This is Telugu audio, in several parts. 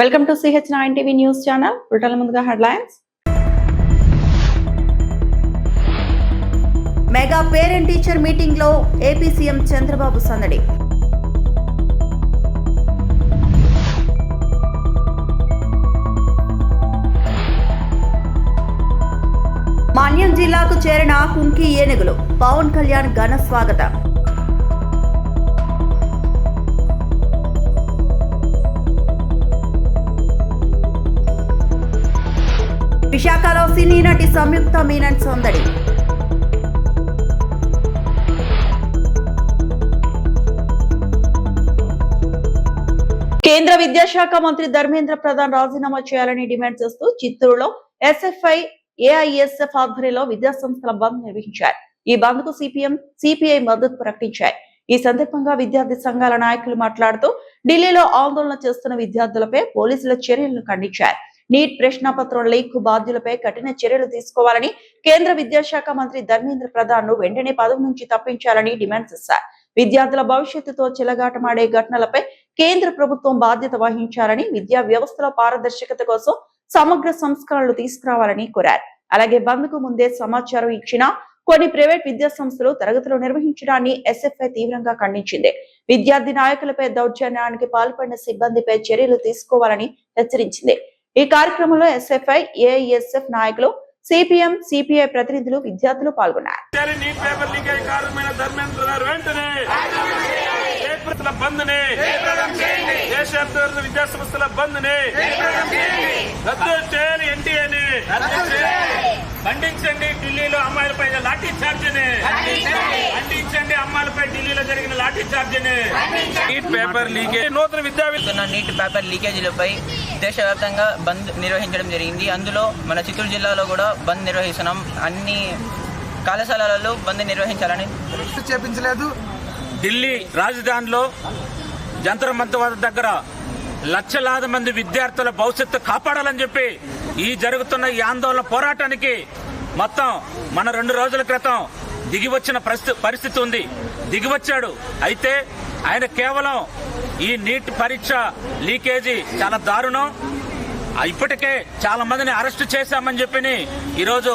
Welcome to CH9 TV news channel. Britain ముందుగా headlines. Mega parent teacher meeting లో ఏపీ సీఎం చంద్రబాబు సందడి. మాన్యం జిల్లాకు చేరిన కుంకి ఏనుగులు, పవన్ కళ్యాణ్ ఘన స్వాగతం. విశాఖలో సినీ నటి సంయుక్త మీనన్ సందడి. కేంద్ర విద్యాశాఖ మంత్రి ధర్మేంద్ర ప్రధాన్ రాజీనామా చేయాలని డిమాండ్ చేస్తూ చిత్తూరులో ఎస్ఎఫ్ఐ ఏఐఎస్ఎఫ్ ఆధ్వర్యంలో విద్యాసంస్థల బంద్ నిర్వహించారు. ఈ బంద్ కు సిపిఎం సిపిఐ మద్దతు ప్రకటించాయి. ఈ సందర్భంగా విద్యార్థి సంఘాల నాయకులు మాట్లాడుతూ ఢిల్లీలో ఆందోళన చేస్తున్న విద్యార్థులపై పోలీసుల చర్యలను ఖండించారు. నీట్ ప్రశ్నాపత్రం లీక్ బాధ్యులపై కఠిన చర్యలు తీసుకోవాలని, కేంద్ర విద్యాశాఖ మంత్రి ధర్మేంద్ర ప్రధాన్ ను వెంటనే పదవి నుంచి తప్పించాలని డిమాండ్ చేశారు. విద్యార్థుల భవిష్యత్తుతో చెలగాటమాడే ఘటనలపై కేంద్ర ప్రభుత్వం బాధ్యత వహించాలని, విద్యా వ్యవస్థలో పారదర్శకత కోసం సమగ్ర సంస్కరణలు తీసుకురావాలని కోరారు. అలాగే బంద్ కు ముందే సమాచారం ఇచ్చిన కొన్ని ప్రైవేట్ విద్యా సంస్థలు తరగతులు నిర్వహించడాన్ని ఎస్ఎఫ్ఐ తీవ్రంగా ఖండించింది. విద్యార్థి నాయకులపై దౌర్జన్యానికి పాల్పడిన సిబ్బందిపై చర్యలు తీసుకోవాలని హెచ్చరించింది. ఈ కార్యక్రమంలో ఎస్ఎఫ్ఐ ఏఐఎస్ఎఫ్ నాయకులు, సిపిఎం సిపిఐ ప్రతినిధులు, విద్యార్థులు పాల్గొన్నారు. ఖండించండి ఢిల్లీలో అమ్మాయిలపై లాఠీ చార్జిని, ఖండించండి అమ్మాయిలపై ఢిల్లీలో జరిగిన లాఠీ చార్జిని. నీట్ పేపర్ లీకేజ్, నూతన విద్యావేత్తన నీట్ పేపర్ లీకేజీలపై దేశవ్యాప్తంగా బంద్ నిర్వహించడం జరిగింది. అందులో మన చిత్తూరు జిల్లాలో కూడా బంద్ నిర్వహిస్తున్నాం. అన్ని కళాశాలలలో బంద్ నిర్వహించాలని చేపించలేదు. ఢిల్లీ రాజధానిలో జంతర్ మంతర్ దగ్గర లక్షలాది మంది విద్యార్థుల భవిష్యత్తు కాపాడాలని చెప్పి ఈ జరుగుతున్న ఈ ఆందోళన పోరాటానికి మొత్తం మన 2 రోజుల క్రితం దిగివచ్చిన పరిస్థితి ఉంది. దిగివచ్చాడు. అయితే ఆయన కేవలం ఈ నీట్ పరీక్ష లీకేజీ చాలా దారుణం, ఇప్పటికే చాలా మందిని అరెస్టు చేశామని చెప్పి ఈరోజు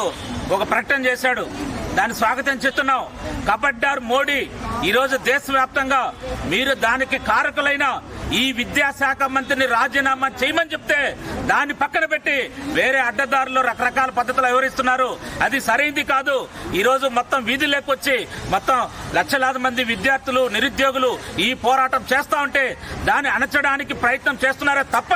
ఒక ప్రకటన చేశాడు. దాన్ని స్వాగతం చేస్తున్నాం. కబడ్డార్ మోడీ ఈరోజు దేశవ్యాప్తంగా మీరు దానికి కారకులైన ఈ విద్యాశాఖ మంత్రిని రాజీనామా చేయమని చెప్తే దాన్ని పక్కన పెట్టి వేరే అడ్డదారులు రకరకాల పద్ధతులు వివరిస్తున్నారు. అది సరైంది కాదు. ఈరోజు మొత్తం వీధుల్లోకి వచ్చి మొత్తం లక్షలాది మంది విద్యార్థులు, నిరుద్యోగులు ఈ పోరాటం చేస్తా ఉంటే దాన్ని అణచడానికి ప్రయత్నం చేస్తున్నారే తప్ప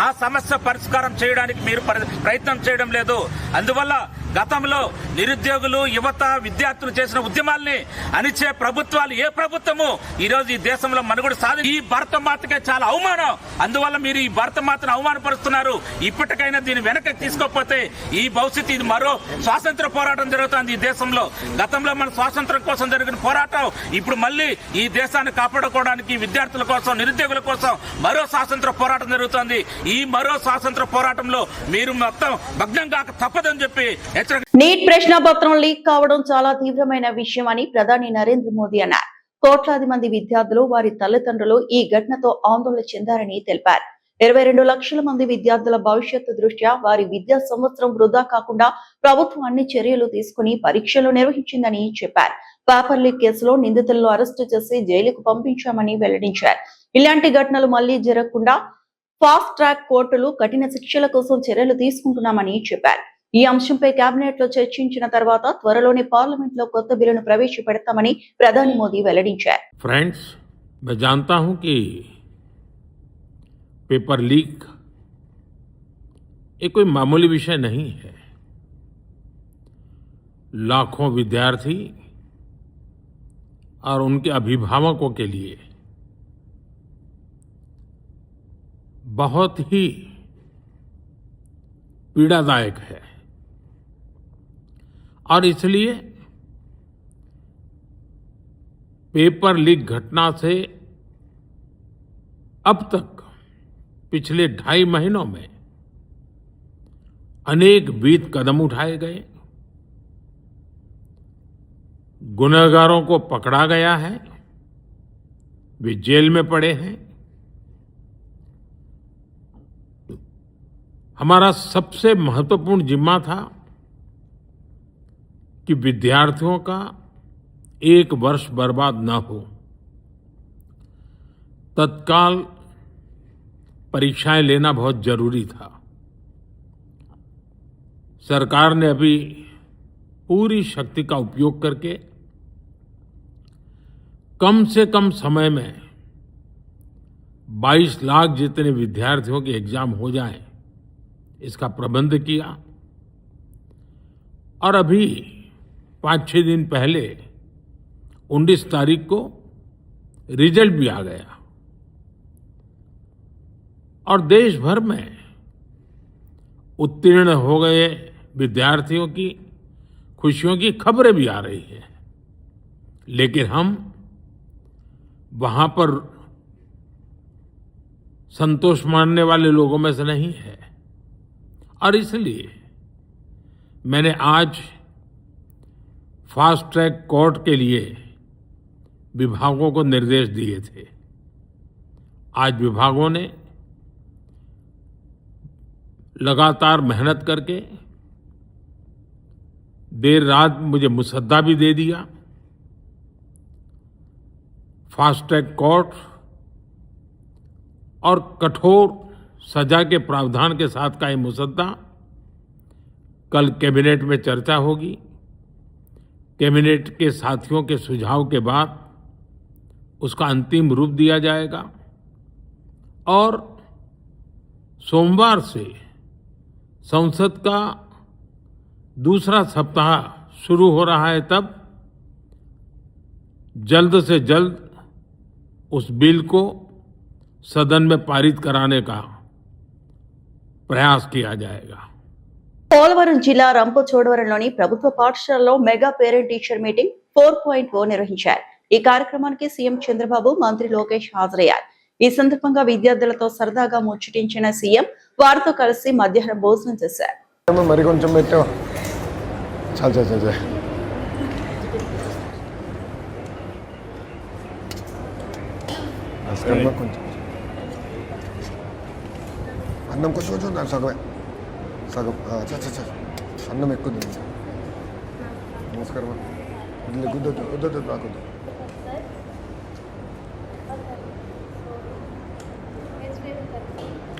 ఆ సమస్య పరిష్కారం చేయడానికి మీరు ప్రయత్నం చేయడం లేదు. అందువల్ల గతంలో నిరుద్యోగులు, యువత, విద్యార్థులు చేసిన ఉద్యమాల్ని అణిచే ప్రభుత్వాలు ఏ ప్రభుత్వము ఈరోజు ఈ దేశంలో మనుగడ ఈ భారత మాతకే చాలా అవమానం. అందువల్ల మీరు ఈ భారత మాతను అవమానపరుస్తున్నారు. ఇప్పటికైనా దీన్ని వెనక్కి తీసుకోకపోతే ఈ భవిష్యత్తు ఇది మరో స్వాతంత్ర పోరాటం జరుగుతుంది ఈ దేశంలో. గతంలో మన స్వాతంత్రం కోసం జరిగిన పోరాటం ఇప్పుడు మళ్ళీ ఈ దేశాన్ని కాపాడుకోవడానికి విద్యార్థుల కోసం, నిరుద్యోగుల కోసం మరో స్వాతంత్ర పోరాటం జరుగుతుంది. ఈ మరో స్వాతంత్ర పోరాటంలో మీరు మొత్తం భగ్నం కాక తప్పదని చెప్పి నీట్ ప్రశ్నాపత్రం లీక్ కావడం చాలా తీవ్రమైన విషయం అని ప్రధాని నరేంద్ర మోదీ అన్నారు. కోట్లాది మంది విద్యార్థులు, వారి తల్లిదండ్రులు ఈ ఘటనతో ఆందోళన చెందారని తెలిపారు. 22 లక్షల మంది విద్యార్థుల భవిష్యత్తు దృష్ట్యా వారి విద్యా సంవత్సరం వృధా కాకుండా ప్రభుత్వం అన్ని చర్యలు తీసుకుని పరీక్షలు నిర్వహించిందని చెప్పారు. పేపర్ లీక్ కేసులో నిందితులను అరెస్టు చేసి జైలుకు పంపించామని వెల్లడించారు. ఇలాంటి ఘటనలు మళ్లీ జరగకుండా ఫాస్ట్ ట్రాక్ కోర్టులు కఠిన శిక్షల కోసం చర్యలు తీసుకుంటున్నామని చెప్పారు. ఈ అంశంపై కేబినెట్ లో చర్చించిన తర్వాత త్వరలోనే పార్లమెంట్ లో కొత్త బిల్లును ప్రవేశపెడతామని ప్రధాని మోదీ వెల్లడించారు. फ्रेंड्स, मैं जानता हूं कि पेपर लीक ये कोई मामूली विषय नहीं है. लाखों विद्यार्थी और उनके अभिभावकों के लिए बहुत ही पीड़ादायक है और इसलिए पेपर लीक घटना से अब तक पिछले 2.5 महीनों में अनेक विध कदम उठाए गए. गुनहगारों को पकड़ा गया है, वे जेल में पड़े हैं. हमारा सबसे महत्वपूर्ण जिम्मा था कि विद्यार्थियों का एक वर्ष बर्बाद न हो। तत्काल परीक्षाएं लेना बहुत जरूरी था। सरकार ने अभी पूरी शक्ति का उपयोग करके कम से कम समय में 22 लाख जितने विद्यार्थियों के एग्जाम हो जाएं, इसका प्रबंध किया। और अभी 5-6 दिन पहले 19 तारीख को रिजल्ट भी आ गया और देश भर में उत्तीर्ण हो गए विद्यार्थियों की खुशियों की खबरें भी आ रही हैं। लेकिन हम वहां पर संतोष मानने वाले लोगों में से नहीं है और इसलिए मैंने आज फास्ट ट्रैक कोर्ट के लिए विभागों को निर्देश दिए थे। आज विभागों ने लगातार मेहनत करके देर रात मुझे मुसद्दा भी दे दिया। फास्ट ट्रैक कोर्ट और कठोर सजा के प्रावधान के साथ का ये मुसद्दा कल कैबिनेट में चर्चा होगी। कैबिनेट के साथियों के सुझाव के बाद उसका अंतिम रूप दिया जाएगा और सोमवार से संसद का दूसरा सप्ताह शुरू हो रहा है। तब जल्द से जल्द उस बिल को सदन में पारित कराने का प्रयास किया जाएगा। పోలవరం జిల్లా రంపచోడవరంలోని ప్రభుత్వ పాఠశాలలో మెగా పేరెంట్ టీచర్ మీటింగ్ 4.0 నిర్వహించారు। ఈ కార్యక్రమానికి సీఎం చంద్రబాబు, మంత్రి లోకేష్ హాజరయ్యారు। ఈ సందర్భంగా విద్యార్థులతో సరదాగా ముచ్చటించిన సీఎం వారితో కలిసి మధ్యాహ్నం భోజనం చేశారు। మరి కొంచెం పెట్టావా? చాలు చాలు చాలు కొంచెం అన్నం కొంచెం కొంచెం సగమే సగం అన్నం ఎక్కువ తింది। నమస్కారం గుద్దొద్దు వద్దొద్దు రాకొద్దు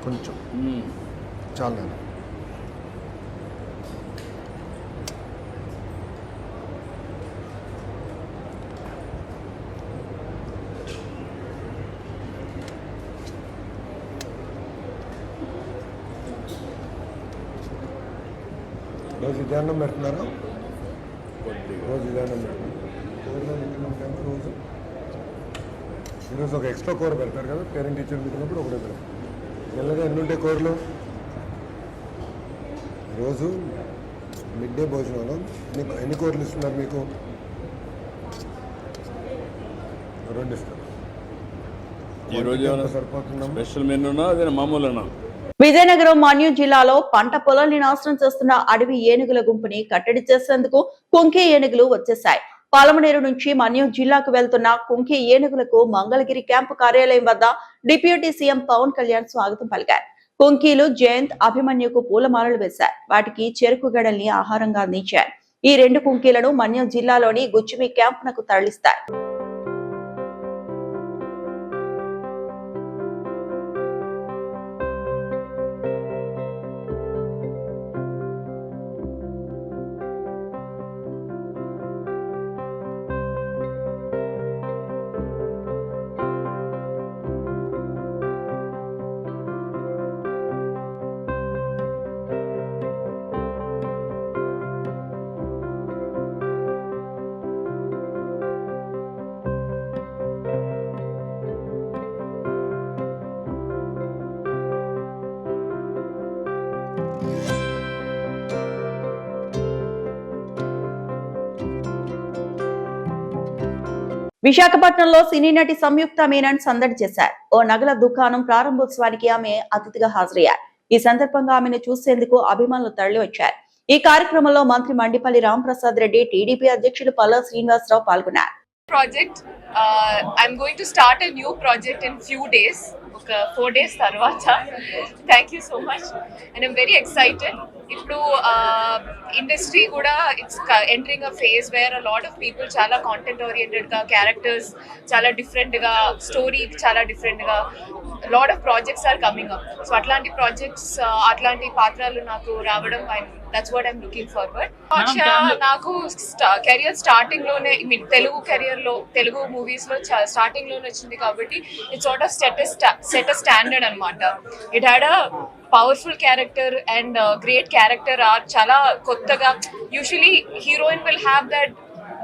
కొంచెం చాలు నేను రోజు ధ్యానం పెడుతున్నారు। రోజు ధ్యానం పెడుతున్నారు రోజు ఈరోజు ఒక ఎక్స్ట్రా కూర పెడతారు కదా పేరెంట్ టీచర్ మీటినప్పుడు ఒకటే పెడతారు। నెలగా ఎన్ని ఉంటాయి కూరలు? రోజు మిడ్ డే భోజనంలో ఎన్ని కూరలు ఇస్తున్నారు మీకు? 2 ఇస్తారు। సరిపోతుందా? స్పెషల్ మెనూనా అదే మామూలునా? విజయనగరం మన్యం జిల్లాలో పంట పొలాల్ని నాశనం చేస్తున్న అడవి ఏనుగుల గుంపుని కట్టడి చేసేందుకు కుంకి ఏనుగులు వచ్చేశాయి। పాలమనేరు నుంచి మన్యం జిల్లాకు వెళ్తున్న కుంకి ఏనుగులకు మంగళగిరి క్యాంపు కార్యాలయం వద్ద డిప్యూటీ సీఎం పవన్ కళ్యాణ్ స్వాగతం పలికారు। కుంకీలు జయంత్, అభిమన్యుకు పూలమాలలు వేశారు। వాటికి చెరుకు గడల్ని ఆహారంగా అందించారు। ఈ 2 కుంకీలను మన్యం జిల్లాలోని గుచ్చిమి క్యాంపునకు తరలిస్తారు। విశాఖపట్నంలో సినీ నటి సంయుక్త మీనన్ సందడి చేశారు। ఓ నగల దుకాణం ప్రారంభోత్సవానికి ఆమె అతిథిగా హాజరయ్యారు। ఈ సందర్భంగా ఆమెను చూసేందుకు అభిమానులు తరలి వచ్చారు। ఈ కార్యక్రమంలో మంత్రి మండిపల్లి రాంప్రసాద్ రెడ్డి, టీడీపీ అధ్యక్షులు పల్లా శ్రీనివాసరావు పాల్గొన్నారు। project. I'm going to start a new project in few days. Okay, 4 days tarvata. Thank you so much, and I'm very excited. Ippudu industry kuda it's entering a phase where a lot of people chala content oriented ga, characters chala different ga, story chala different ga, a lot of projects are coming up. So atlanti projects atlanti patralu naku raavadam, that's what I'm looking forward. నాకు కెరియర్ స్టార్టింగ్ లోనే తెలుగు కెరియర్ లో తెలుగు మూవీస్ లో స్టార్టింగ్ లోనే వచ్చింది కాబట్టి it's sort of set a standard అన్నమాట. It had a powerful character and great character arc. చాలా కొత్తగా usually heroine will have that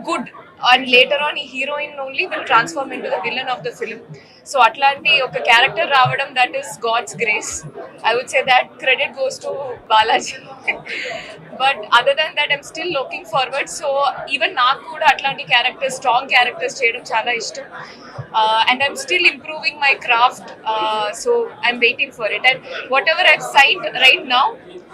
good and later on ఈ heroine only will transform into the villain of the film. So అట్లాంటి ఒక క్యారెక్టర్ రావడం, that is God's grace. I would say that credit goes to Balaji. But other than that I'm still looking forward. So even నాకు కూడా అట్లాంటి క్యారెక్టర్స్, స్ట్రాంగ్ క్యారెక్టర్స్ చేయడం చాలా ఇష్టం. And I'm still improving my craft, so I'm waiting for it. And whatever I've signed right now,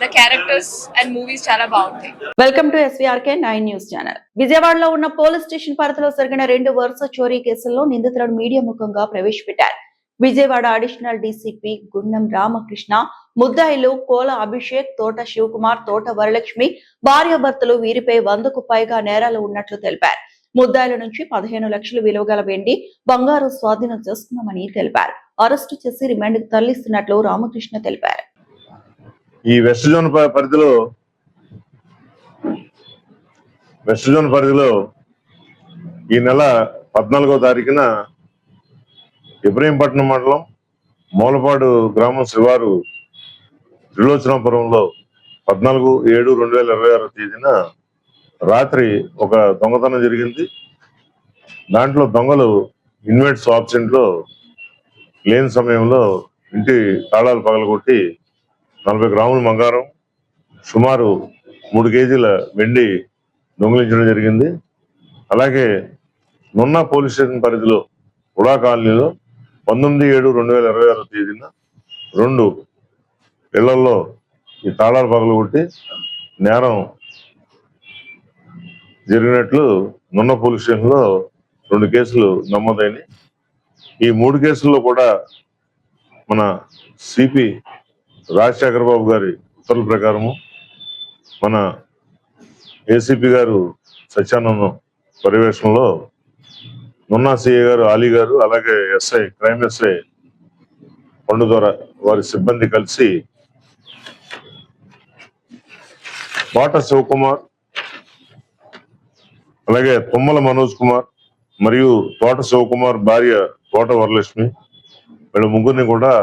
the characters and movies chala baaguntayi. Welcome to SVRK 9 news channel. విజయవాడలో ఉన్న పోలీస్ స్టేషన్ పరిధిలో జరిగిన 2 వరుస చోరీ కేసుల్లో నిందితులను మీడియా ముఖంగా ప్రవేశపెట్టారు. విజయవాడ అడిషనల్ డీసీపీ గుండం రామకృష్ణ, ముద్దాయిలు కోల అభిషేక్, తోట శివకుమార్, తోట వరలక్ష్మి భార్యాభర్తలు. వీరిపై 100కు పైగా నేరాలు ఉన్నట్లు తెలిపారు. ముద్దాయిల నుంచి 15 లక్షలు విలువ గల వెండి, బంగారు స్వాధీనం చేసుకున్నామని తెలిపారు. అరెస్టు చేసి రిమాండ్కు తరలిస్తున్నట్లు రామకృష్ణ తెలిపారు. ఈ వెస్ట్ జోన్ పరిధిలో ఈ నెల 14వ తారీఖున ఇబ్రహీంపట్నం మండలం మూలపాడు గ్రామం శివారు త్రిలోచనాపురంలో 14/7/2026 తేదీన రాత్రి ఒక దొంగతనం జరిగింది. దాంట్లో దొంగలు ఇన్వెట్స్ ఆబ్సెంట్ లో లేని సమయంలో ఇంటి తాళాలు పగలగొట్టి 40 గ్రాముల బంగారం, సుమారు 3 కేజీల వెండి దొంగిలించడం జరిగింది. అలాగే నున్నా పోలీస్ స్టేషన్ పరిధిలో ఉడా కాలనీలో 19/7/2026 తేదీన 2 ఇళ్లలో ఈ తాళాలు పగలగొట్టి నేరం జరిగినట్లు నున్న పోలీస్ స్టేషన్ లో 2 కేసులు నమోదైనవి. ఈ 3 కేసుల్లో కూడా మన సిపి రాజశేఖర్ బాబు గారి ఉత్తర్వుల ప్రకారము, మన ఏసీపీ గారు సత్యానందం పర్యవేక్షణలో నున్నా సిఐ గారు ఆలీ గారు, అలాగే ఎస్ఐ క్రైమ్ ఎస్ఐ పండు ద్వారా వారి సిబ్బంది కలిసి తోట శివకుమార్, అలాగే తుమ్మల మనోజ్ కుమార్ మరియు తోట శివకుమార్ భార్య తోట వరలక్ష్మి, వీళ్ళ ముగ్గురిని కూడా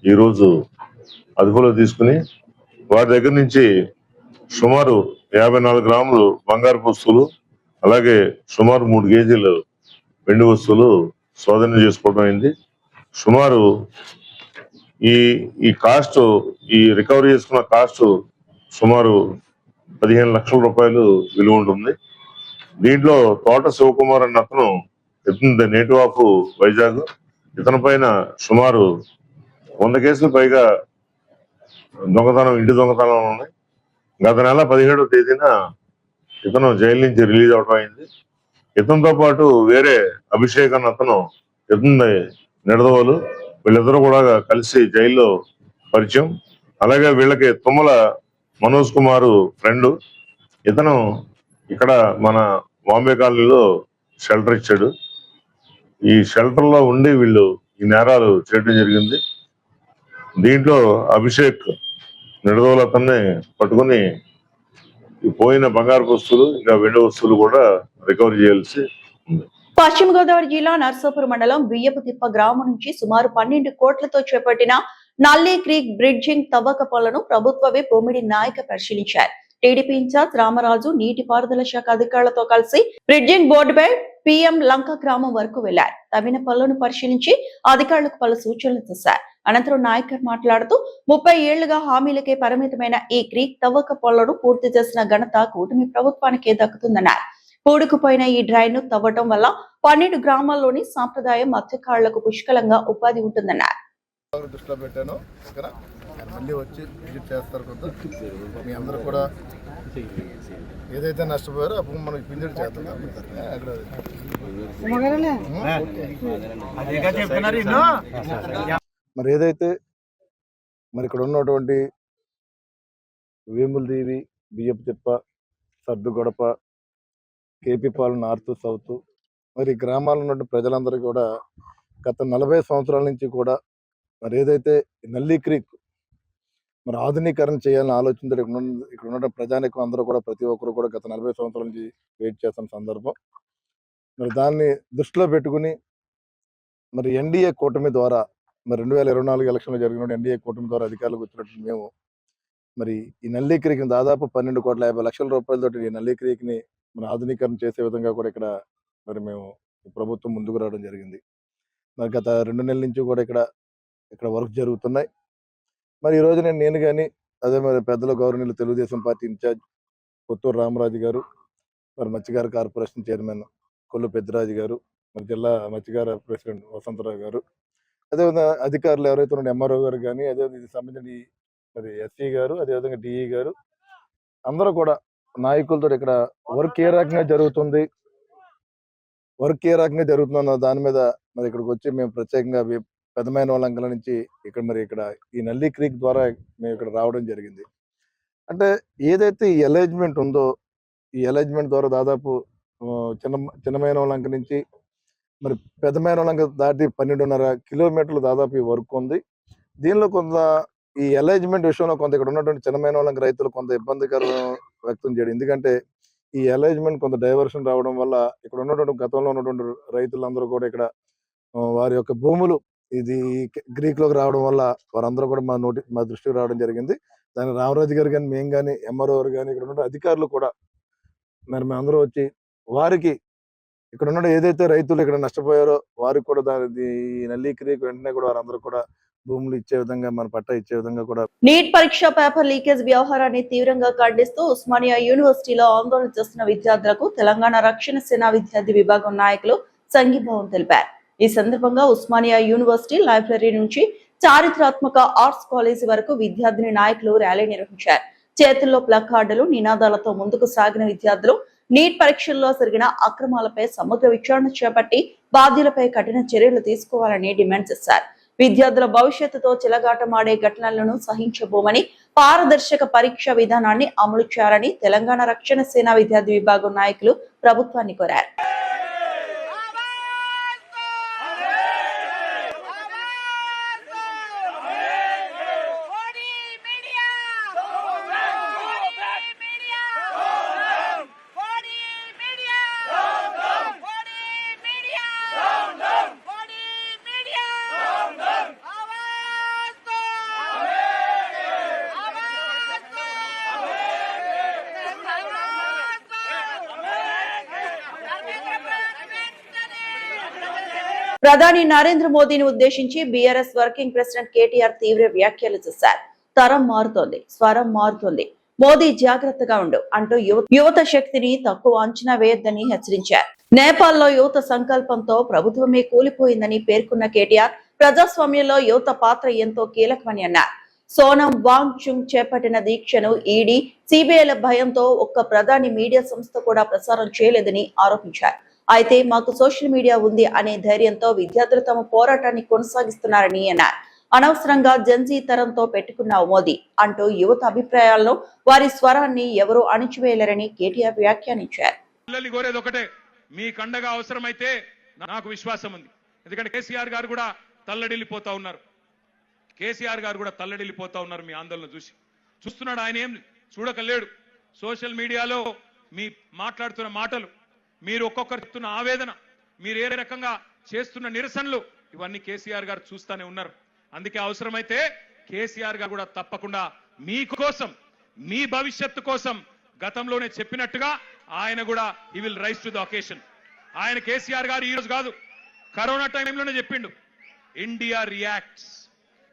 ఈరోజు అదుపులో తీసుకుని వారి దగ్గర నుంచి సుమారు 54 గ్రాములు బంగారు వస్తువులు, అలాగే సుమారు 3 కేజీలు వెండి వస్తువులు స్వాధీనం చేసుకోవడం అయింది. సుమారు ఈ కాస్ట్, ఈ రికవరీ చేసుకున్న కాస్ట్ సుమారు 15 లక్షల రూపాయలు విలువ ఉంటుంది. దీంట్లో తోట శివకుమార్ అన్న అతను ఇతను నేటివ్ ఆఫ్ వైజాగ్. ఇతని పైన సుమారు 100 కేసులు పైగా ఇంటి దొంగతనం ఉన్నాయి. గత నెల 17వ తేదీన ఇతను జైలు నుంచి రిలీజ్ అవడం అయింది. ఇతనితో పాటు వేరే అభిషేక్ అన్న అతను, ఇతని నిడదవోలు, వీళ్ళిద్దరూ కూడా కలిసి జైల్లో పరిచయం. అలాగే వీళ్ళకి తుమ్మల మనోజ్ కుమారు ఫ్రెండ్. ఇతను ఇక్కడ మన బాంబే కాలనీలో షెల్టర్ ఇచ్చాడు. ఈ షెల్టర్ లో ఉండి వీళ్ళు ఈ నేరాలు చేయడం జరిగింది. దీంట్లో అభిషేక్ నిడదవోలు అతన్ని పట్టుకుని పోయిన బంగారు వస్తువులు ఇంకా వెండి వస్తువులు కూడా రికవరీ చేయాల్సి ఉంది. పశ్చిమ గోదావరి జిల్లా నర్సాపురం మండలం బియ్యపు తిప్ప గ్రామం నుంచి సుమారు 12 కోట్లతో చేపట్టిన నల్లి క్రీక్ బ్రిడ్జింగ్ తవ్వక పనులను ప్రభుత్వ విప్ బొమ్మిడి నాయక పరిశీలించారు. టీడీపీ ఇన్ఛార్జ్ రామరాజు నీటిపారుదల శాఖ అధికారులతో కలిసి బ్రిడ్జింగ్ బోర్డుపై PM లంక గ్రామం వరకు వెళ్లారు. తవ్విన పనులను పరిశీలించి అధికారులకు పలు సూచనలు చేశారు. అనంతరం నాయకర్ మాట్లాడుతూ 30 ఏళ్లుగా హామీలకే పరిమితమైన ఈ క్రీక్ తవ్వక పనులను పూర్తి చేసిన ఘనత కూటమి ప్రభుత్వానికే దక్కుతుందన్నారు. పూడుకుపోయిన ఈ డ్రైన్ ను తవ్వటం వల్ల 12 గ్రామాల్లోని సాంప్రదాయ మత్స్యకారులకు పుష్కలంగా ఉపాధి ఉంటుందన్నారు. దృష్టిలో పెట్టాను. ఆయన మళ్ళీ వచ్చి విజిట్ చేస్తారు కొంత. మీ అందరూ కూడా ఏదైతే నష్టపోయారో అప్పుడు మనం విజిట్ చేస్తాం. మరి ఏదైతే మరి ఇక్కడ ఉన్నటువంటి వేములదేవి, బియ్యపు తిప్ప, సర్దు గొడప, కేపీ పాలెం నార్త్ సౌత్ మరి గ్రామాల్లో ఉన్న ప్రజలందరూ కూడా గత 40 సంవత్సరాల నుంచి కూడా మరి ఏదైతే నల్లి క్రీక్ మరి ఆధునీకరణ చేయాలని ఆలోచనతో ఇక్కడ ఉన్న ప్రజానికం అందరూ కూడా ప్రతి ఒక్కరు కూడా గత 40 సంవత్సరాల నుంచి వెయిట్ చేస్తున్న సందర్భం. మరి దాన్ని దృష్టిలో పెట్టుకుని మరి ఎన్డీఏ కూటమి ద్వారా మరి 2024 ఎలక్షన్లో జరిగిన ఎన్డీఏ కూటమి ద్వారా అధికారులకు వచ్చినట్టు మేము మరి ఈ నల్లి క్రీక్ని దాదాపు 12,50,00,000 రూపాయలతోటి ఈ నల్లి క్రీక్ని మరి ఆధునీకరణ చేసే విధంగా కూడా ఇక్కడ మరి మేము ప్రభుత్వం ముందుకు రావడం జరిగింది. మరి గత 2 నెలల నుంచి కూడా ఇక్కడ వర్క్ జరుగుతున్నాయి. మరి ఈరోజు నేను కానీ అదే మరి పెద్దల గౌరవనీయులు తెలుగుదేశం పార్టీ ఇన్ఛార్జ్ కొత్తూరు రామరాజు గారు, మరి మత్స్యకార కార్పొరేషన్ చైర్మన్ కొల్లు పెద్దిరాజు గారు, మరి జిల్లా మత్స్యకార ప్రెసిడెంట్ వసంతరావు గారు, అదేవిధంగా అధికారులు ఎవరైతే ఉన్న ఎంఆర్ఓ గారు కానీ, అదేవిధంగా ఇది సంబంధించిన మరి ఎస్సీ గారు, అదేవిధంగా డిఈ గారు అందరూ కూడా నాయకులతో ఇక్కడ వర్క్ ఏ రకంగా జరుగుతుంది దాని మీద మరి ఇక్కడికి వచ్చి మేము ప్రత్యేకంగా పెద్దమైన వాళ్ళంకల నుంచి ఇక్కడ ఈ నల్లి క్రీక్ ద్వారా మేము ఇక్కడ రావడం జరిగింది. అంటే ఏదైతే ఈ అలైజ్మెంట్ ఉందో ఈ అలైజ్మెంట్ ద్వారా దాదాపు చిన్నమైన వాళ్ళంక నుంచి మరి పెద్దమైన వాళ్ళంక దాటి 12.5 కిలోమీటర్లు దాదాపు ఈ వర్క్ ఉంది. దీనిలో కొంత ఈ అలైజ్మెంట్ విషయంలో కొంత ఇక్కడ ఉన్నటువంటి చిన్నమైన వాళ్ళకి రైతులు కొంత ఇబ్బందికరం వ్యక్తం చేయడం. ఎందుకంటే ఈ అలైజ్మెంట్ కొంత డైవర్షన్ రావడం వల్ల ఇక్కడ ఉన్నటువంటి గతంలో ఉన్నటువంటి రైతులందరూ కూడా ఇక్కడ వారి యొక్క భూములు ఇది గ్రీక్ లోకి రావడం వల్ల వారందరూ కూడా మా దృష్టికి రావడం జరిగింది. దాని రామరాజు గారు కానీ మేము కానీ ఎంఆర్ఓ గారు కానీ ఇక్కడ ఉన్న అధికారులు కూడా మరి మేమందరూ వచ్చి వారికి ఇక్కడ ఉన్న ఏదైతే రైతులు ఇక్కడ నష్టపోయారో వారికి కూడా ఈ నల్లి క్రీక్ వెంటనే కూడా వారందరూ కూడా భూములు ఇచ్చే విధంగా మన పట్టా ఇచ్చే విధంగా కూడా. నీట్ పరీక్ష పేపర్ లీకేజ్ వ్యవహారాన్ని తీవ్రంగా ఖండిస్తూ ఉస్మానియా యూనివర్సిటీలో ఆందోళన చేస్తున్న విద్యార్థులకు తెలంగాణ రక్షణ సేన విద్యార్థి విభాగం నాయకులు సంఘీభావం తెలిపారు. ఈ సందర్భంగా ఉస్మానియా యూనివర్సిటీ లైబ్రరీ నుంచి చారిత్రాత్మక ఆర్ట్స్ కాలేజీ వరకు విద్యార్థిని నాయకులు ర్యాలీ నిర్వహించారు. చేతుల్లో ప్లకార్డులు, నినాదాలతో ముందుకు సాగిన విద్యార్థులు నీట్ పరీక్షల్లో జరిగిన అక్రమాలపై సమగ్ర విచారణ చేపట్టి బాధ్యులపై కఠిన చర్యలు తీసుకోవాలని డిమాండ్ చేశారు. విద్యార్థుల భవిష్యత్తుతో చెలగాటమాడే ఘటనలను సహించబోమని, పారదర్శక పరీక్ష విధానాన్ని అమలు చేయాలని తెలంగాణ రక్షణ సేన విద్యార్థి విభాగం నాయకులు ప్రభుత్వాన్ని కోరారు. ప్రధాని నరేంద్ర మోదీని ఉద్దేశించి బీఆర్ఎస్ వర్కింగ్ ప్రెసిడెంట్ కేటీఆర్ తీవ్ర వ్యాఖ్యలు చేశారు. తరం మారుతోంది, స్వరం మారుతోంది, మోదీ జాగ్రత్తగా ఉండు అంటూ యువత శక్తిని తక్కువ అంచనా వేయొద్దని హెచ్చరించారు. నేపాల్లో యువత సంకల్పంతో ప్రభుత్వమే కూలిపోయిందని పేర్కొన్న కేటీఆర్ ప్రజాస్వామ్యంలో యువత పాత్ర ఎంతో కీలకమని అన్నారు. సోనం వాంగ్ చుంగ్ చేపట్టిన దీక్షను ఈడీ, సిబిఐల భయంతో ఒక్క ప్రధాని మీడియా సంస్థ కూడా ప్రసారం చేయలేదని ఆరోపించారు. అయితే మాకు సోషల్ మీడియా ఉంది అనే ధైర్యంతో విద్యార్థులు తమ పోరాటాన్ని కొనసాగిస్తున్నారని అన్నారు. అనవసరంగా జెన్జీ తరంతో పెట్టుకున్నావు మోదీ అంటూ యువత అభిప్రాయాల్లో వారి స్వరాన్ని ఎవరూ అణిచివేయలేరని కేటీఆర్ వ్యాఖ్యానించారు. మీ కండగా అవసరమైతే నాకు విశ్వాసం ఉంది. ఎందుకంటే కేసీఆర్ గారు కూడా తల్లడిల్లిపోతా ఉన్నారు. మీ ఆందోళన చూస్తున్నాడు. ఆయన ఏం చూడకలేడు. సోషల్ మీడియాలో మీ మాట్లాడుతున్న మాటలు, మీరు ఒక్కొక్కరు చెప్తున్న ఆవేదన, మీరు ఏ రకంగా చేస్తున్న నిరసనలు, ఇవన్నీ కేసీఆర్ గారు చూస్తూనే ఉన్నారు. అందుకే అవసరమైతే కేసీఆర్ గారు కూడా తప్పకుండా మీకోసం, మీ భవిష్యత్తు కోసం గతంలోనే చెప్పినట్టుగా ఆయన కూడా he will rise to the occasion. ఆయన కేసీఆర్ గారు ఈ రోజు కాదు, కరోనా టైంలోనే చెప్పిండు, ఇండియా రియాక్ట్స్.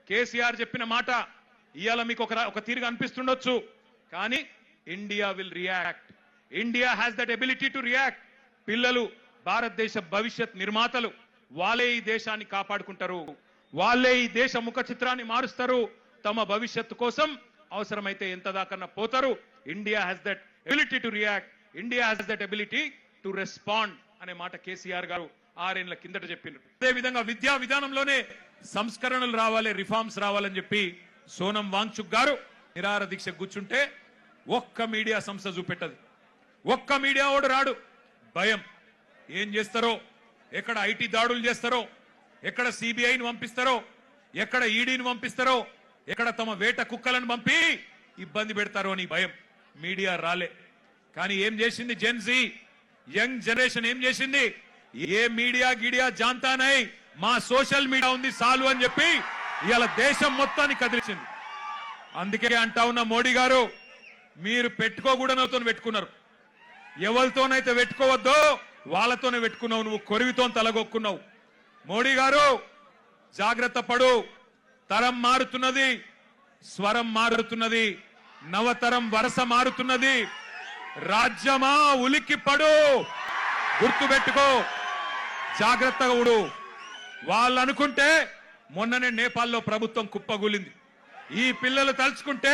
కేసీఆర్ చెప్పిన మాట ఇవాళ మీకు ఒక తీరుగా అనిపిస్తుండొచ్చు, కానీ India will react. India has that ability to react. పిల్లలు భారతదేశ భవిష్యత్ నిర్మాతలు. వాళ్ళే ఈ దేశాన్ని కాపాడుకుంటారు, వాళ్ళే ఈ దేశ ముఖ చిత్రాన్ని మారుస్తారు, తమ భవిష్యత్తు కోసం అవసరమైతే ఎంత దాకన్నా పోతారు. India has that ability to react, India has that ability to respond అనే మాట కేసీఆర్ గారు 6 ఏళ్ల కిందట చెప్పిండ్రు. అదే విధంగా విద్యా విధానంలోనే సంస్కరణలు రావాలి, రిఫార్మ్స్ రావాలని చెప్పి సోనం వాంగ్చుక్ గారు నిరాహార దీక్ష కూర్చుంటే ఒక్క మీడియా సంస్థ చూపెట్టదు, ఒక్క మీడియా ఓడు రాడు. భయం. ఏం చేస్తారో, ఎక్కడ ఐటీ దాడులు చేస్తారో, ఎక్కడ సిబిఐని పంపిస్తారో, ఎక్కడ ఈడీని పంపిస్తారో, ఎక్కడ తమ వేట కుక్కలను పంపి ఇబ్బంది పెడతారో అని భయం. మీడియా రాలే. కానీ ఏం చేసింది జెన్జీ, యంగ్ జనరేషన్ ఏం చేసింది? ఏ మీడియా గిడియా జాంతా నై, మా సోషల్ మీడియా ఉంది చాలు అని చెప్పి ఇవాళ దేశం మొత్తాన్ని కదిలించింది. అందుకే అంటా ఉన్న మోడీ గారు, మీరు పెట్టుకోకూడనతో పెట్టుకున్నారు. ఎవరితోనైతే పెట్టుకోవద్దో వాళ్ళతోనే పెట్టుకున్నావు. నువ్వు కొరివితో తలగొక్కున్నావు. మోడీ గారు జాగ్రత్త పడు. తరం మారుతున్నది, స్వరం మారుతున్నది, నవతరం వరస మారుతున్నది. రాజ్యమా ఉలిక్కి పడు, గుర్తుపెట్టుకో, జాగ్రత్తగా ఉడు. వాళ్ళు అనుకుంటే మొన్ననే నేపాల్లో ప్రభుత్వం కుప్పగూలింది. ఈ పిల్లలు తలుచుకుంటే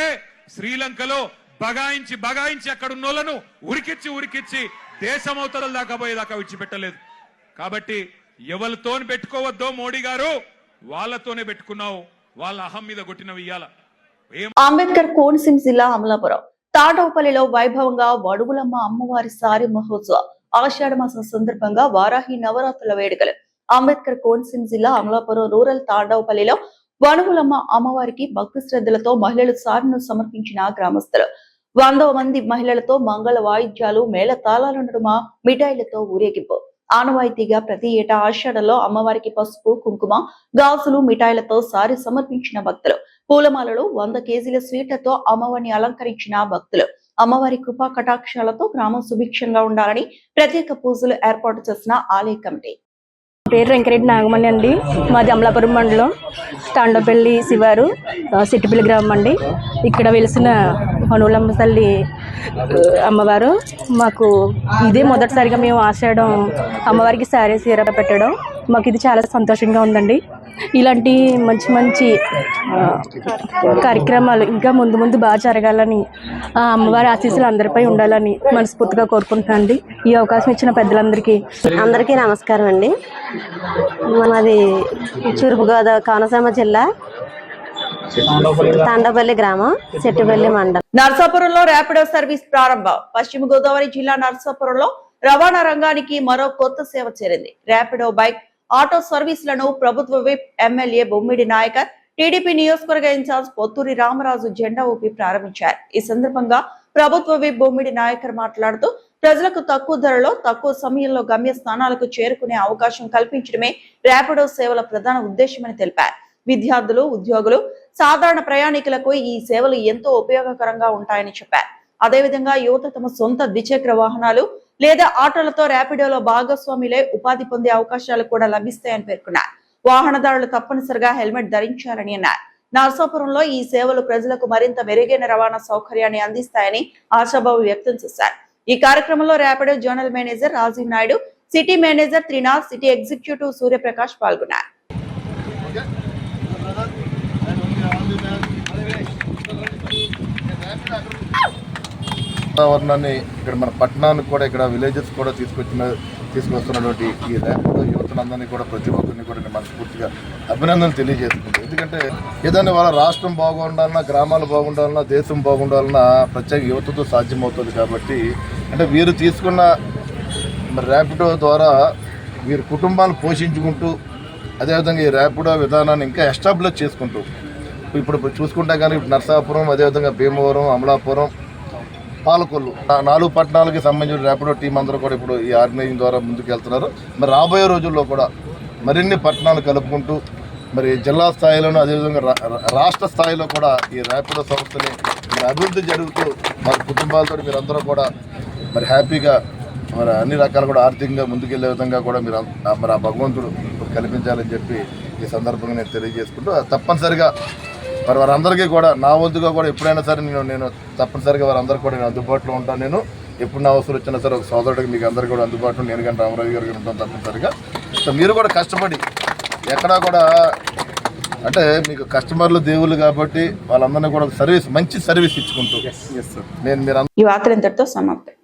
శ్రీలంకలో బగాయించి అక్కడ ఉన్నోళ్లను ఉరికిచ్చి దేశం అవతల దాకా పోయేదాకా విడిచిపెట్టలేదు. కాబట్టి ఎవరితోని పెట్టుకోవద్దో మోడీ గారు, వాళ్ళతోనే పెట్టుకున్నావు. వాళ్ళ అహం మీద కొట్టినవి ఇయ్యాల. అంబేద్కర్ కోనసీమ జిల్లా అమలాపురం తాడవపల్లిలో వైభవంగా వడుగులమ్మ అమ్మవారి సారి మహోత్సవం. ఆషాఢ మాసం సందర్భంగా వారాహి నవరాత్రుల వేడుకలు. అంబేద్కర్ కోనసీమ జిల్లా అమలాపురం రూరల్ తాడవపల్లిలో వడుగులమ్మ అమ్మవారికి భక్తి శ్రద్ధలతో మహిళలు సారిను సమర్పించిన గ్రామస్తులు. 100 మంది మహిళలతో మంగళ వాయిద్యాలు, మేళ తాళాల నడుమ మిఠాయిలతో ఊరేగింపు. ఆనవాయితీగా ప్రతి ఏటా ఆషాఢంలో అమ్మవారికి పసుపు, కుంకుమ, గాజులు, మిఠాయిలతో సారి సమర్పించిన భక్తులు. పూలమాలలు, 100 కేజీల స్వీట్లతో అమ్మవారిని అలంకరించిన భక్తులు. అమ్మవారి కృపా కటాక్షాలతో గ్రామం సుభిక్షంగా ఉండాలని ప్రత్యేక పూజలు ఏర్పాటు చేసిన ఆలయ కమిటీ. పేరు వెంకరెడ్డి నాగమణి అండి. మాది అమలాపురం మండలం తాండపల్లి శివారు సిట్టిపల్లి గ్రామం అండి. ఇక్కడ వెలిసిన వడుగులమ్మ తల్లి అమ్మవారు మాకు ఇదే మొదటిసారిగా మేము ఆషాఢం అమ్మవారికి శారీ చీర పెట్టడం మాకు ఇది చాలా సంతోషంగా ఉందండి. ఇలాంటి మంచి కార్యక్రమాలు ఇంకా ముందు బాగా జరగాలని, ఆ అమ్మవారి ఆశీస్సులు అందరిపై ఉండాలని మనస్ఫూర్తిగా కోరుకుంటున్నానండి. ఈ అవకాశం ఇచ్చిన పెద్దలందరికీ నమస్కారం అండి. మాది తూర్పుగోదావరి కోనసీమ జిల్లా తాండపల్లి గ్రామం, చెట్టుపల్లి మండలం. నర్సాపురంలో ర్యాపిడో సర్వీస్ ప్రారంభం. పశ్చిమ గోదావరి జిల్లా నర్సాపురంలో రవాణా రంగానికి మరో కొత్త సేవ చేరింది. ర్యాపిడో బైక్ ఆటో సర్వీసులను ప్రభుత్వ విప్ ఎమ్మెల్యే బొమ్మిడి నాయకర్, టీడీపీ నియోజకవర్గ ఇన్ఛార్జ్ పొత్తూరి రామరాజు జెండా ఊపి ప్రారంభించారు. ఈ సందర్భంగా ప్రభుత్వ విప్ బొమ్మిడి నాయకర్ మాట్లాడుతూ ప్రజలకు తక్కువ ధరలో తక్కువ సమయంలో గమ్య స్థానాలకు చేరుకునే అవకాశం కల్పించడమే ర్యాపిడో సేవల ప్రధాన ఉద్దేశమని తెలిపారు. విద్యార్థులు, ఉద్యోగులు, సాధారణ ప్రయాణికులకు ఈ సేవలు ఎంతో ఉపయోగకరంగా ఉంటాయని చెప్పారు. అదేవిధంగా యువత తమ సొంత ద్విచక్ర వాహనాలు లేదా ఆటోలతో ర్యాపిడోలో భాగస్వాములే ఉపాధి పొందే అవకాశాలు కూడా లభిస్తాయని పేర్కొన్నారు. వాహనదారులు తప్పనిసరిగా హెల్మెట్ ధరించాలని అన్నారు. నర్సాపురంలో ఈ సేవలు ప్రజలకు మరింత మెరుగైన రవాణా సౌకర్యాన్ని అందిస్తాయని ఆశాభావం వ్యక్తం చేశారు. ఈ కార్యక్రమంలో Rapido zonal manager Rajiv Naidu, city manager Trinath, city executive Suryaprakash పాల్గొన్నారు. వాతావరణాన్ని ఇక్కడ మన పట్టణానికి కూడా, ఇక్కడ విలేజెస్ కూడా తీసుకొస్తున్నటువంటి ఈ ర్యాపిడో యువతనందరినీ కూడా, ప్రతి ఒక్కరిని కూడా నేను మనస్ఫూర్తిగా అభినందనలు తెలియజేస్తుంది. ఎందుకంటే ఏదైనా వాళ్ళ రాష్ట్రం బాగుండాలన్నా, గ్రామాలు బాగుండాలన్నా, దేశం బాగుండాలన్నా ప్రత్యేక యువతతో సాధ్యమవుతుంది. కాబట్టి అంటే వీరు తీసుకున్న ర్యాపిడో ద్వారా వీరి కుటుంబాలు పోషించుకుంటూ, అదేవిధంగా ఈ ర్యాపిడో విధానాన్ని ఇంకా ఎస్టాబ్లిష్ చేసుకుంటూ, ఇప్పుడు చూసుకుంటే కానీ నర్సాపురం, అదేవిధంగా భీమవరం, అమలాపురం, పాలకొల్లు 4 పట్టణాలకి సంబంధించిన ర్యాపిడో టీం అందరూ కూడా ఇప్పుడు ఈ ఆర్గనైజింగ్ ద్వారా ముందుకు వెళ్తున్నారు. మరి రాబోయే రోజుల్లో కూడా మరిన్ని పట్టణాలు కలుపుకుంటూ మరి జిల్లా స్థాయిలోనూ, అదేవిధంగా రాష్ట్ర స్థాయిలో కూడా ఈ ర్యాపిడో సంస్థని మరి అభివృద్ధి జరుగుతూ మరి కుటుంబాలతో మీరందరూ కూడా మరి హ్యాపీగా మరి అన్ని రకాలు కూడా ఆర్థికంగా ముందుకెళ్లే విధంగా కూడా మీరు మరి ఆ భగవంతుడు కల్పించాలని చెప్పి ఈ సందర్భంగా నేను తెలియజేసుకుంటూ, తప్పనిసరిగా మరి వారందరికీ కూడా నా వంతుగా కూడా ఎప్పుడైనా సరే నేను తప్పనిసరిగా వారందరికీ కూడా నేను అందుబాటులో ఉంటాను. నేను ఎప్పుడు నా అవసరం వచ్చినా సరే ఒక సోదరుడికి మీకు అందరికీ కూడా అందుబాటులో నేను కానీ రామరాజు గారికి ఉంటాను తప్పనిసరిగా. సో మీరు కూడా కష్టపడి ఎక్కడా కూడా అంటే మీకు కస్టమర్లు దేవుళ్ళు కాబట్టి వాళ్ళందరినీ కూడా సర్వీస్ మంచి సర్వీస్ ఇచ్చుకుంటూ నేను మీరు ఈ వార్తలు ఇంతటితో సమాప్తం.